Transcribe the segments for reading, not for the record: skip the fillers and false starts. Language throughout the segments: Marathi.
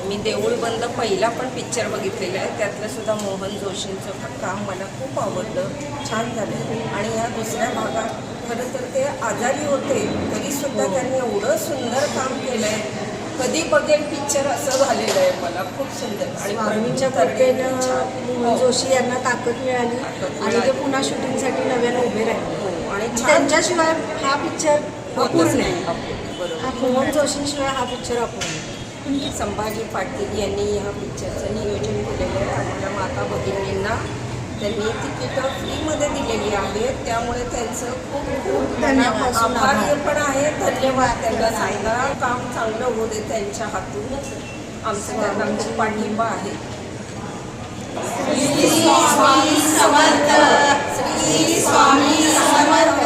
मी देऊळ बंद पहिला पण पिक्चर बघितलेला आहे, त्यातलं सुद्धा मोहन जोशींचं काम मला खूप आवडलं, छान झालं. आणि या दुसऱ्या भागात खरं तर ते आजारी होते तरीसुद्धा त्यांनी एवढं सुंदर काम केलं आहे. कधी बघेल पिक्चर असं झालेलं आहे, मला खूप सुंदर. आणि स्वामींच्या कृपेनं मोहन जोशी यांना ताकद मिळाली आणि ते पुन्हा शूटिंगसाठी नव्याने उभे राहिले. आणि त्यांच्याशिवाय हा पिक्चर अपूर्ण आहे. बरोबर, मोहन जोशींशिवाय हा पिक्चर अपूर्ण आहे. संभाजी पाटील यांनी ह्या पिक्चरचं नियोजन केलेलं आहे. आपल्या माता भगिनींना त्यांनी तिकीटं फ्रीमध्ये दिलेली आहेत, त्यामुळे त्यांचं खूप खूप धन्यवाद आभारी पण आहे. धन्यवाद त्यांना सांगा, काम चांगलं होऊ दे त्यांच्या हातून. आमचं त्यांना खूप पाठिंबा आहे. श्री स्वामी समर्थ, श्री स्वामी समर्थ,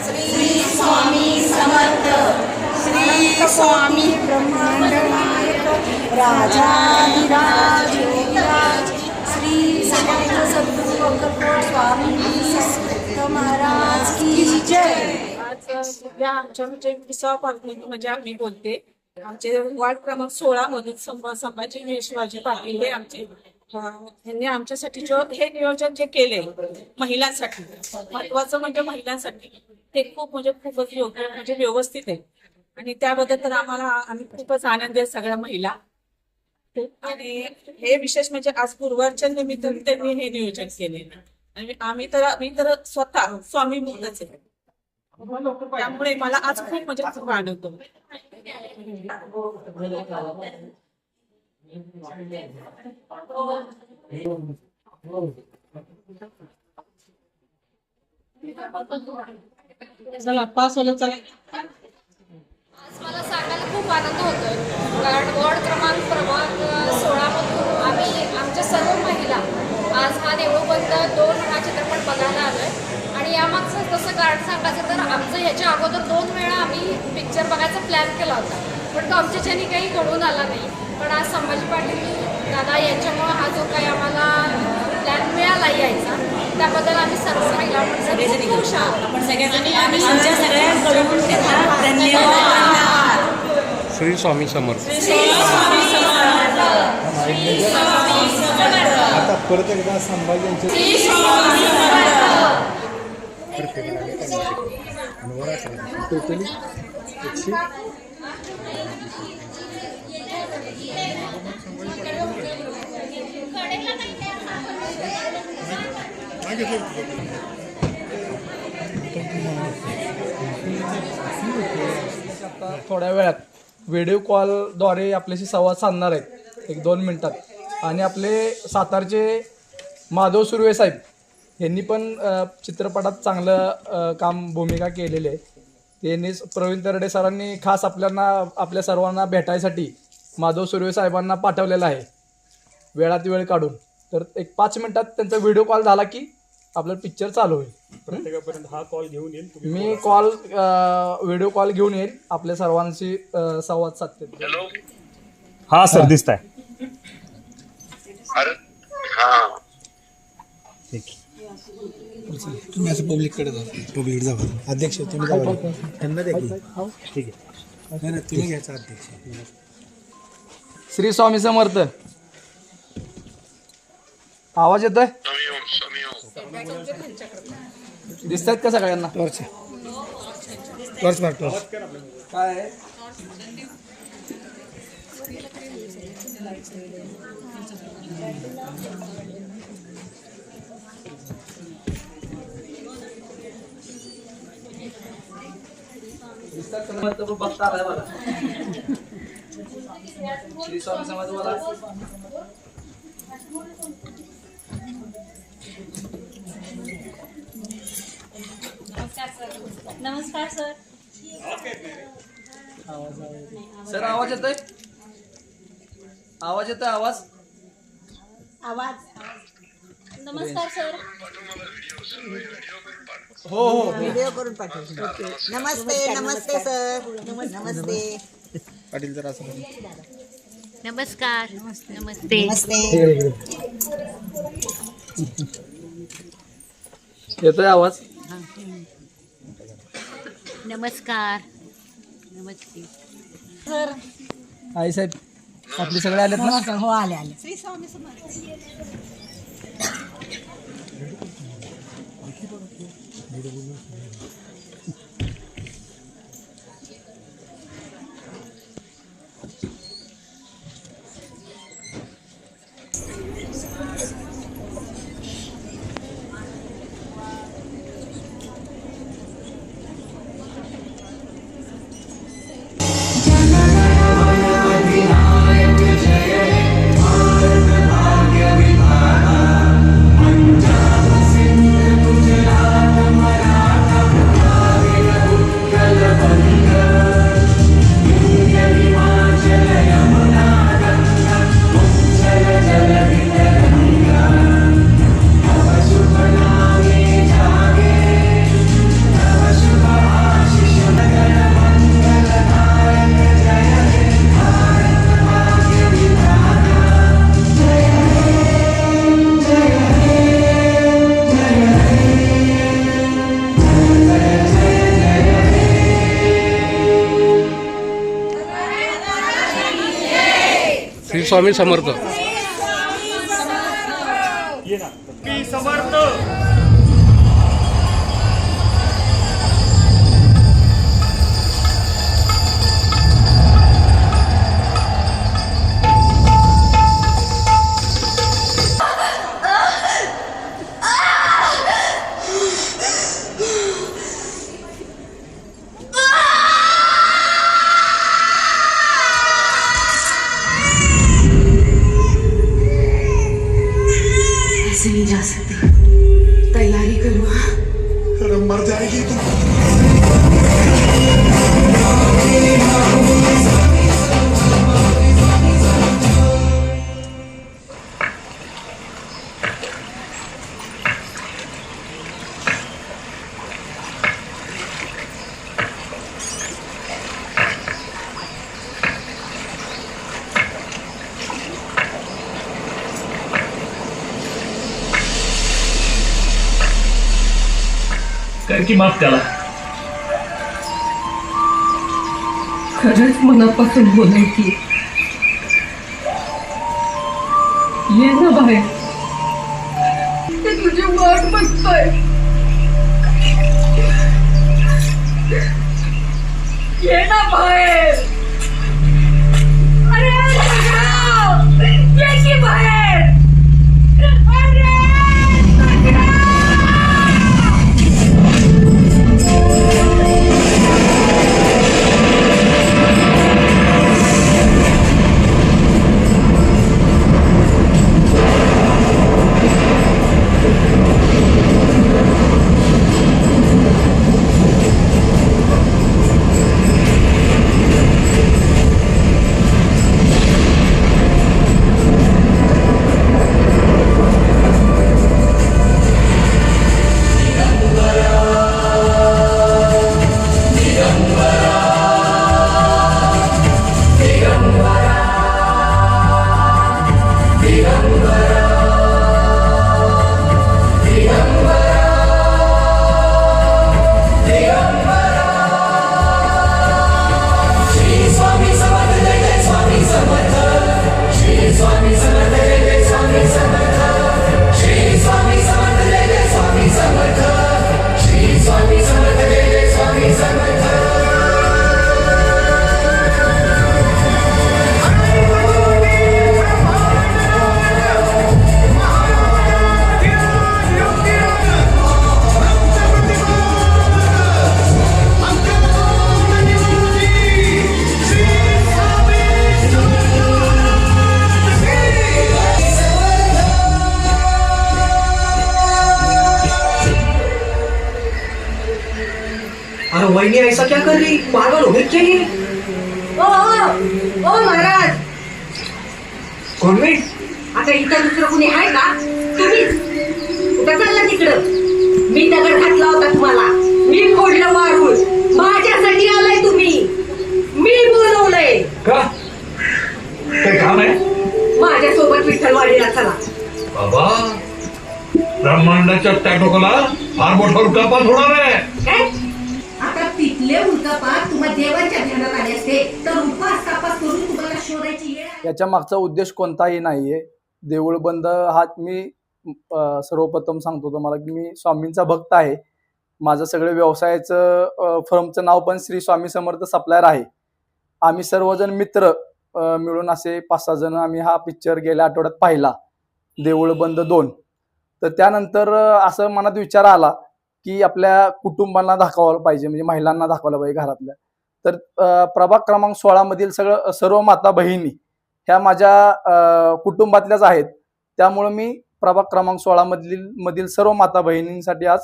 श्री स्वामी समर्थ, श्री स्वामी ब्रह्मांड नायक राजाधिराज योगीराज श्री समर्थ सद्गुरू अक्कलकोट स्वामी समर्थ महाराज की जय. आज उद्या आमच्या म्हणजे 20वा वार्षिक म्हणजे आम्ही बोलते. आमचे वार्ड क्रमांक 16 मधून संभाजी शिवाजी पाटील हे आमचे यांनी आमच्यासाठी हे नियोजन जे केले महिलांसाठी, महत्वाचं म्हणजे महिलांसाठी ते खूप म्हणजे खूपच योग्य म्हणजे व्यवस्थित आहे. आणि त्याबद्दल तर आम्ही खूपच आनंद आहे सगळ्या महिला. आणि हे विशेष म्हणजे आज गुरुवारच्या निमित्ताने त्यांनी हे नियोजन केले. आणि आम्ही तर स्वतः स्वामी मुक्तच आहे, त्यामुळे मला आज खूप म्हणजे खूप आनंद होतो. चला पास होलं चालेल. आज मला सांगायला खूप आनंद होतोय, कारण वॉर्ड क्रमांक 16 मधून आम्ही आमच्या सर्व महिला आज हा देऊळ बंद 2 हा चित्रपट बघायला आलोय. आणि यामागचं तसं कारण सांगायचं तर आमचं ह्याच्या अगोदर 2 वेळा आम्ही पिक्चर बघायचा प्लॅन केला होता, पण तो आमच्याच्यानी काही घडून आला नाही. पण आज संभाजी पाटील दादा यांच्यामुळे हा जो काही आम्हाला प्लॅन मिळाला यायचा, त्याबद्दल आम्ही सर्व महिला खूप खुश आहोत. आमच्या सगळ्यांकडून धन्यवाद. श्री स्वामी समर्थ. आता परत एकदा संभाजी टोटली आता थोड्या वेळात व्हिडिओ कॉलद्वारे आपल्याशी संवाद साधणार आहेत 1-2 मिनिटात. आणि आपले सातारचे माधव सुर्वे साहेब यांनी पण चित्रपटात चांगलं भूमिका केलेली आहे. त्यांनी प्रवीण तरडे सरांनी खास आपल्या सर्वांना भेटायसाठी माधव सुर्वे साहेबांना पाठवलेलं आहे वेळात वेळ काढून. तर 5 मिनिटात त्यांचा व्हिडिओ कॉल झाला की आपला पिक्चर चालू होईल. प्रत्येकापर्यंत हा कॉल घेऊन येईल. मी व्हिडिओ कॉल घेऊन येईल, आपल्या सर्वांशी संवाद साधते. हा सर दिसत आहे. तुम्ही असं पब्लिककडे जा अध्यक्ष तुम्ही त्यांना द्या की. ठीक आहे, नाही तुम्ही घ्यायचा अध्यक्ष. श्री स्वामी समर्थ. आवाज येतोय? दिसतायत का सगळ्यांना? टॉर्च मार टॉर्च. काय बघता आलाय मला. श्री स्वामी समाज मला नमस्कार सर. सर आवाज येतोय? आवाज येतोय? आवाज. नमस्कार सर. हो हो व्हिडिओ करून पाठवतो. नमस्ते नमस्ते सर. नमस्ते पाटील जर असं नमस्कार नमस्ते नमस्ते. येतोय आवाज. नमस्कार नमस्ते. आई साहेब आपले सगळे आलेत ना. हो आले आले. श्री स्वामी समर्थ. ऐसे नहीं जा सकते. तैयारी करो. अरे मर जाएगी तू. कर की माफ त्याला. खरंच मनापासून बोलायची. ये ना बाहेर. ते तुझी वाट बघतोय. ये ना बाहेर. अरे ये की बाहेर. अरे वहिनी ऐसा क्या कर रही. पागल हो गई क्या ये. ओ महाराज. कॉन्व्हेंट. आता इथं दुसरं कुणी आहे का. तुम्हीच कुठं चालला तिकडं. मी दगड घातला होता तुम्हाला, मी फोडलं वारूळ, माझ्यासाठी आलाय तुम्ही, मी बोलवलंय. का काय काम आहे माझ्यासोबत विठ्ठलवाडीला चला. बाबा? ब्रह्मांडाच्या त्या टोकाला फार मोठा उल्कापात होणार आहे. काय आता तिथले उल्कापात तुम्हाला देवाच्या ध्यानात आले असते तर उपास तापास करून तुम्हाला शोधायची येळ आहे. याच्या मागचा उद्देश कोणताही नाही आहे. देऊळ बंद हा मी सर्वप्रथम सांगतो तुम्हाला की मी स्वामींचा भक्त आहे. माझं सगळं व्यवसायाचं फर्मचं नाव पण श्री स्वामी समर्थ सप्लायर आहे. आम्ही सर्वजण मित्र मिळून असे 5-6 जण आम्ही हा पिक्चर गेल्या आठवड्यात पाहिला, देऊळ बंद 2. तर त्यानंतर असं मनात विचार आला की आपल्या कुटुंबांना दाखवायला पाहिजे, म्हणजे महिलांना दाखवायला पाहिजे घरातल्या. तर प्रभाग क्रमांक 16 मधील सर्व माता बहिणी ह्या माझ्या कुटुंबातल्याच आहेत. त्यामुळं मी प्रभाग क्रमांक 16 मधील सर्व माता बहिणींसाठी आज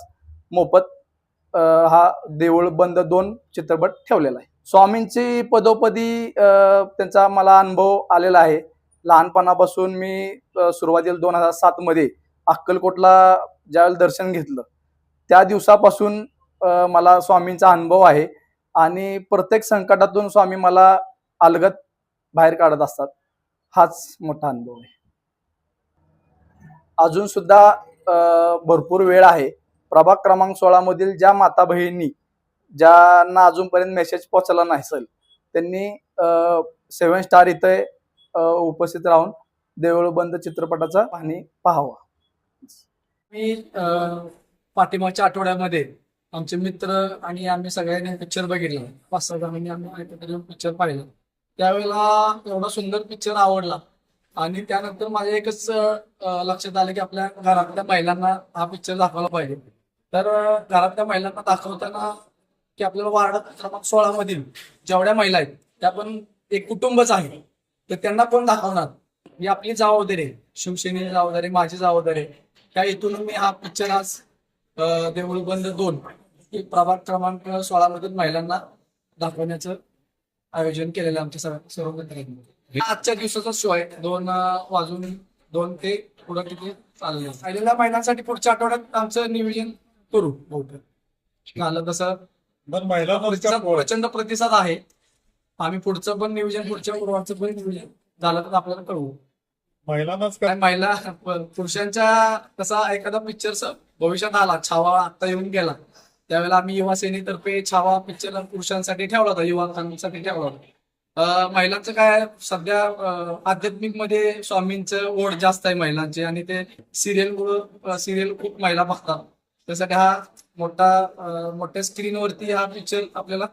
मोफत हा देऊळ बंद 2 चित्रपट ठेवलेला आहे. स्वामींची पदोपदी त्यांचा मला अनुभव आलेला आहे. लहानपणापासून मी सुरुवातीला 2007 मध्ये अक्कलकोटला ज्यावेळेला दर्शन घेतलं त्या दिवसापासून मला स्वामींचा अनुभव आहे आणि प्रत्येक संकटातून स्वामी मला अलगद बाहेर काढत असतात. हाच मोठा अनुभव आहे. अजून सुद्धा भरपूर वेळ आहे. प्रभाग क्रमांक 16 मधील ज्या माता बहिणी ज्यांना अजूनपर्यंत मेसेज पोहोचला नसेल त्यांनी 7 स्टार इथे उपस्थित राहून देऊळ बंद चित्रपटाचा पाहणी पाहावा. मी पाठीमागच्या आठवड्यामध्ये आमचे मित्र आणि आम्ही सगळ्यांनी पिक्चर बघितला. 5-6 जणांनी आम्ही पिक्चर पाहिला. त्यावेळेला एवढा सुंदर पिक्चर आवडला आणि त्यानंतर माझ्या एकच लक्षात आलं की आपल्या घरातल्या महिलांना हा पिक्चर दाखवला पाहिजे. तर घरातल्या महिलांना दाखवताना की आपल्याला वार्ड क्रमांक 16 मधील जेवढ्या महिला आहेत त्या पण एक कुटुंबच आहे, तर त्यांना कोण दाखवणार ही आपली जबाबदारी आहे. शिवसेनेची जबाबदारी, माझी जबाबदारी. त्या इथून मी हा पिक्चर आज देऊळ बंद 2 हे प्रभाग क्रमांक 16 मधील महिलांना दाखवण्याचं आयोजन केलेलं आमच्या सर्व मित्रांनी. आजच्या दिवसाचा शो आहे. 2 वाजून 2 ते पुढं तिथे चालले. राहिलेल्या महिलांसाठी पुढच्या आठवड्यात आमचं नियोजन करू. बहुतेक झालं तसं प्रचंड प्रतिसाद आहे. आम्ही पुढचं पण नियोजन, पुढच्या गुरुवारचं पण नियोजन झालं तर आपल्याला कळवू. महिला पुरुषांच्या तसा एखादा पिक्चर भविष्यात आला, छावा आता येऊन गेला, त्यावेळेला आम्ही युवा सेनेतर्फे छावा पिक्चर पुरुषांसाठी ठेवला होता, युवकांसाठी ठेवला होता. महिलांचं काय सध्या आध्यात्मिक मध्ये स्वामींचं ओढ जास्त आहे महिलांची आणि ते सिरियल खूप महिला बघतात. त्यासाठी हा मोठ्या स्क्रीनवरती हा पिक्चर आपल्याला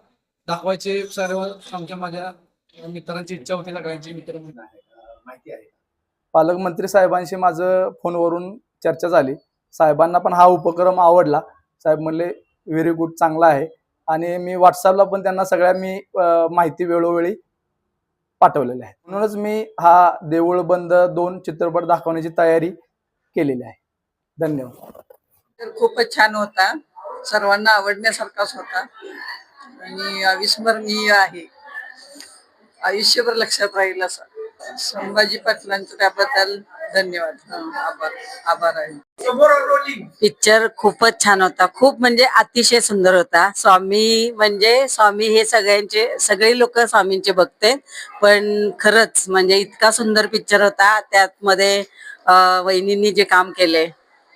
दाखवायचे सर्व आमच्या माझ्या मित्रांची इच्छा होती. सगळ्यांची मित्र माहिती आहे. पालकमंत्री साहेबांशी माझं फोनवरून चर्चा झाली. साहेबांना पण हा उपक्रम आवडला. साहेब म्हणले व्हेरी गुड, चांगला आहे. आणि मी व्हॉट्सअपला पण त्यांना सगळ्या मी माहिती वेळोवेळी पाठवलेली आहे. म्हणूनच मी हा देऊळ बंद 2 चित्रपट दाखवण्याची तयारी केलेली आहे. धन्यवाद. तर खूपच छान होता, सर्वांना आवडण्यासारखाच होता आणि अविस्मरणीय आहे. आयुष्यभर लक्षात राहील असा. संभाजी पाटलांचं त्याबद्दल धन्यवाद, आभार आहे. पिक्चर खूपच छान होता. खूप म्हणजे अतिशय सुंदर होता. स्वामी हे सगळे लोक स्वामींचे भक्त आहेत, पण खरंच म्हणजे इतका सुंदर पिक्चर होता. त्यामध्ये वहिनींनी जे काम केले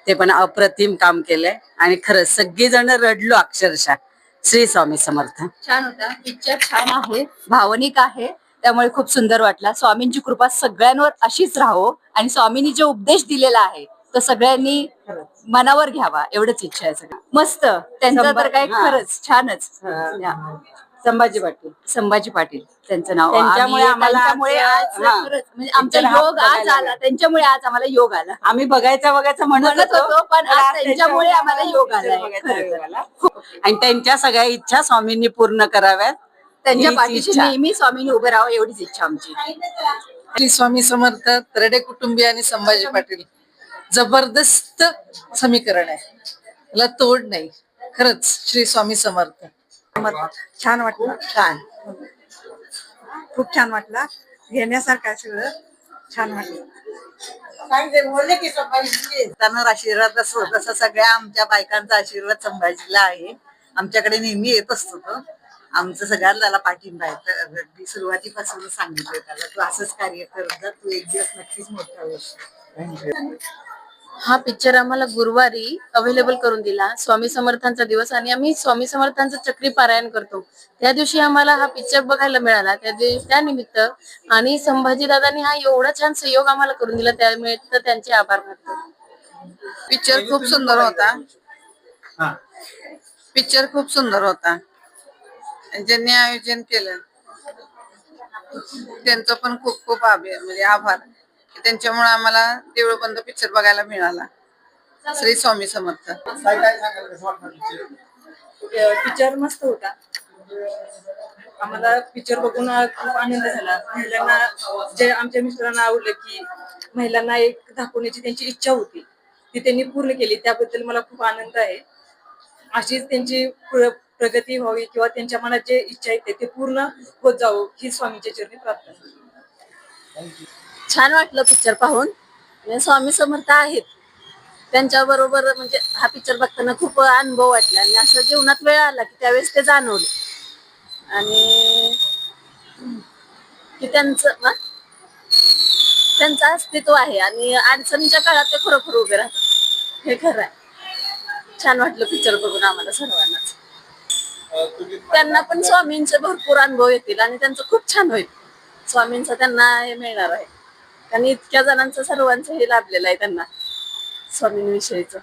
ते पण अप्रतिम काम केले आणि खरंच सगळीजण रडलो अक्षरशः. श्री स्वामी समर्थ. छान होता पिक्चर, छान आहे, भावनिक आहे, त्यामुळे खूप सुंदर वाटला. स्वामींची कृपा सगळ्यांवर अशीच राहो आणि स्वामींनी जो उपदेश दिलेला आहे तो सगळ्यांनी मनावर घ्यावा एवढंच इच्छा आहे सगळं. मस्त त्यांचं तर काय खरंच छानच. संभाजी पाटील त्यांचं नाव. त्यांच्यामुळे आज म्हणजे आमचा योग आज आला, त्यांच्यामुळे आज आम्हाला योग आला. आम्ही बघायचा म्हणत होतो, पण आज त्यांच्यामुळे आम्हाला योग आला आणि त्यांच्या सगळ्या इच्छा स्वामींनी पूर्ण कराव्यात. त्यांच्या पाठीशी नेहमी स्वामींनी उभे राहावं एवढीच इच्छा आमची. श्री स्वामी समर्थ, तरडे कुटुंबीय आणि संभाजी पाटील जबरदस्त समीकरण आहे, त्याला तोड नाही. खरंच श्री स्वामी समर्थ. छान वाटलं. खूप छान वाटला. घेण्यासारखं सगळं छान वाटलं. त्यांना आशीर्वाद असतो तसा सगळ्या आमच्या बायकांचा आशीर्वाद संभाजीला आहे. आमच्याकडे नेहमी येत असतो तो. आमचं सगळ्यांना त्याला पाठिंबा आहे. तर अगदी सुरुवातीपासून सांगितलंय त्याला, तू असंच कार्य करत जा, तू एक दिवस नक्कीच मोठा होशील. हा पिक्चर आम्हाला गुरुवारी अवेलेबल करून दिला, स्वामी समर्थांचा दिवस, आणि आम्ही स्वामी समर्थांचं चक्री पारायण करतो. त्या दिवशी आम्हाला हा पिक्चर बघायला मिळाला. त्या निमित्त आणि संभाजीदादांनी हा एवढा छान सहयोग आम्हाला करून दिला, त्यामुळे तर त्यांचे आभार मानतो. पिक्चर खूप सुंदर होता. पिक्चर खूप सुंदर होता. ज्यांनी आयोजन केलं त्यांचं पण खूप खूप आभार. त्यांच्यामुळे आम्हाला देऊळ बंद पिक्चर बघायला मिळाला. श्री स्वामी समर्थ. पिक्चर मस्त होता. आम्हाला पिक्चर बघून खूप आनंद झाला. महिलांना जे आमच्या मिस्टरांना आवडलं की महिलांना एक दाखवण्याची त्यांची इच्छा होती ती त्यांनी पूर्ण केली, त्याबद्दल मला खूप आनंद आहे. अशीच त्यांची प्रगती व्हावी किंवा त्यांच्या मनात जे इच्छा आहे ते पूर्ण होत जावं ही स्वामींच्या चरणी प्रार्थना. छान वाटलं पिक्चर पाहून. स्वामी समर्थ आहेत त्यांच्याबरोबर, म्हणजे हा पिक्चर बघताना खूप अनुभव वाटला आणि असं जीवनात वेळ आला की त्यावेळेस ते जाणवले आणि की त्यांचं अस्तित्व आहे आणि अडचणीच्या काळात ते खरोखर उभे राहतात. हे खरं आहे. छान वाटलं पिक्चर बघून आम्हाला सर्वांनाच. त्यांना पण स्वामींचे भरपूर अनुभव येतील आणि त्यांचं खूप छान होईल. स्वामींचं त्यांना हे मिळणार आहे. त्यांनी इतक्या जणांचं सर्वांचं हे लाभलेलं आहे त्यांना स्वामींविषयीचं.